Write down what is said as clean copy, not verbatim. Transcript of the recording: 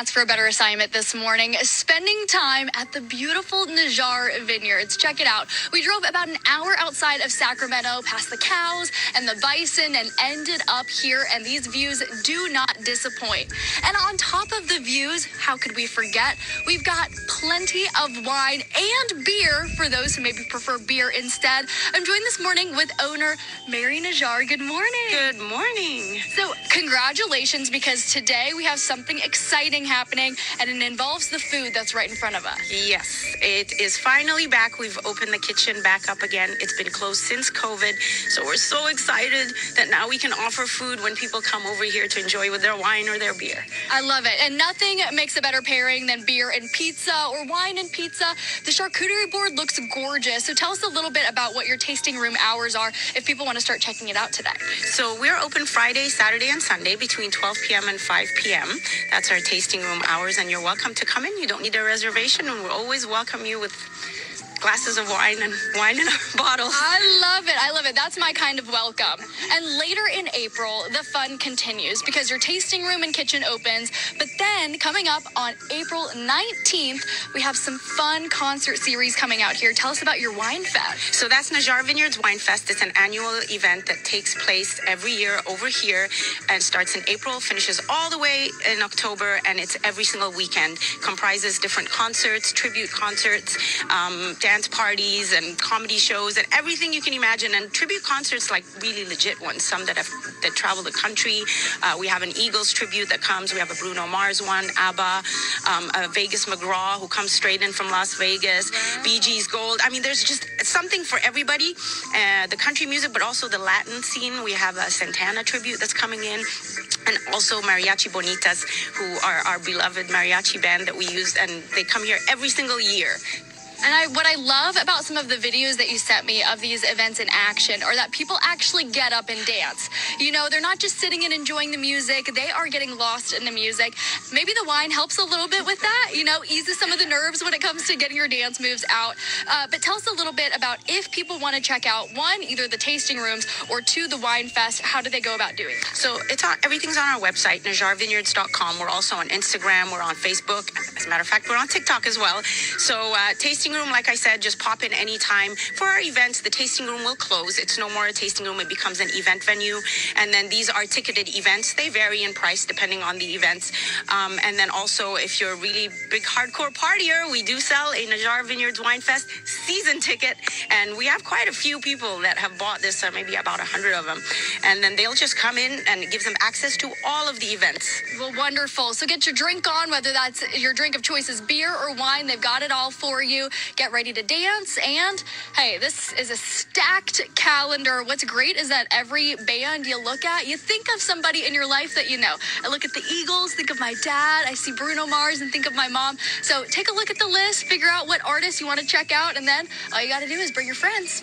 ask for a better assignment this morning. Spending time at the beautiful Naggiar Vineyards. Check it out. We drove about an hour outside of Sacramento, past the cows and the bison, and ended up here. And these views do not disappoint. And on top of the views, how could we forget? We've got plenty of wine and beer for those who maybe prefer beer instead. I'm joined this morning with owner Mary Naggiar. Good morning. Good morning. So congratulations, because today we have something exciting happening, and it involves the food that's right in front of us. Yes, it is finally back. We've opened the kitchen back up again. It's been closed since COVID, so we're so excited that now we can offer food when people come over here to enjoy with their wine or their beer. I love it, and nothing makes a better pairing than beer and pizza or wine and pizza. The charcuterie board looks gorgeous, so tell us a little bit about what your tasting room hours are if people want to start checking it out today. So we're open Friday, Saturday, and Sunday between 12 p.m. and 5 p.m. That's our tasting room hours, and you're welcome to come in. You don't need a reservation, and we'll always welcome you with glasses of wine in our bottles. I love it. I love it. That's my kind of welcome. And later in April, the fun continues because your tasting room and kitchen opens. But then coming up on April 19th, we have some fun concert series coming out here. Tell us about your wine fest. So that's Naggiar Vineyards Winefest. It's an annual event that takes place every year over here and starts in April, finishes all the way in October, and it's every single weekend. Comprises different concerts, tribute concerts, dance parties and comedy shows and everything you can imagine, and tribute concerts, like really legit ones, some that travel the country. We have an Eagles tribute that comes. We have a Bruno Mars one, ABBA, a Vegas McGraw who comes straight in from Las Vegas, wow. Bee Gees Gold. I mean, there's just something for everybody. The country music, but also the Latin scene. We have a Santana tribute that's coming in. And also Mariachi Bonitas, who are our beloved mariachi band that we use, and they come here every single year. And what I love about some of the videos that you sent me of these events in action are that people actually get up and dance. You know, they're not just sitting and enjoying the music. They are getting lost in the music. Maybe the wine helps a little bit with that, you know, eases some of the nerves when it comes to getting your dance moves out. But tell us a little bit about if people want to check out, one, either the tasting rooms, or two, the wine fest, how do they go about doing that? So everything's on our website, NaggiarVineyards.com. We're also on Instagram. We're on Facebook. As a matter of fact, we're on TikTok as well. So tasting room, like I said, just pop in anytime. For our events, the tasting room will close. It's no more a tasting room. It becomes an event venue. And then these are ticketed events. They vary in price depending on the events. And then also, if you're a really big hardcore partier, we do sell a Naggiar Vineyards Winefest season ticket. And we have quite a few people that have bought this, maybe about 100 of them. And then they'll just come in, and it gives them access to all of the events. Well, wonderful. So get your drink on, whether that's your drink of choice is beer or wine. They've got it all for you. Get ready to dance. And hey, this is a stacked calendar. What's great is that every band you look at, you think of somebody in your life that you know. I look at the Eagles, think of my dad. I see Bruno Mars and think of my mom. So take a look at the list, figure out what artists you want to check out, and then all you got to do is bring your friends.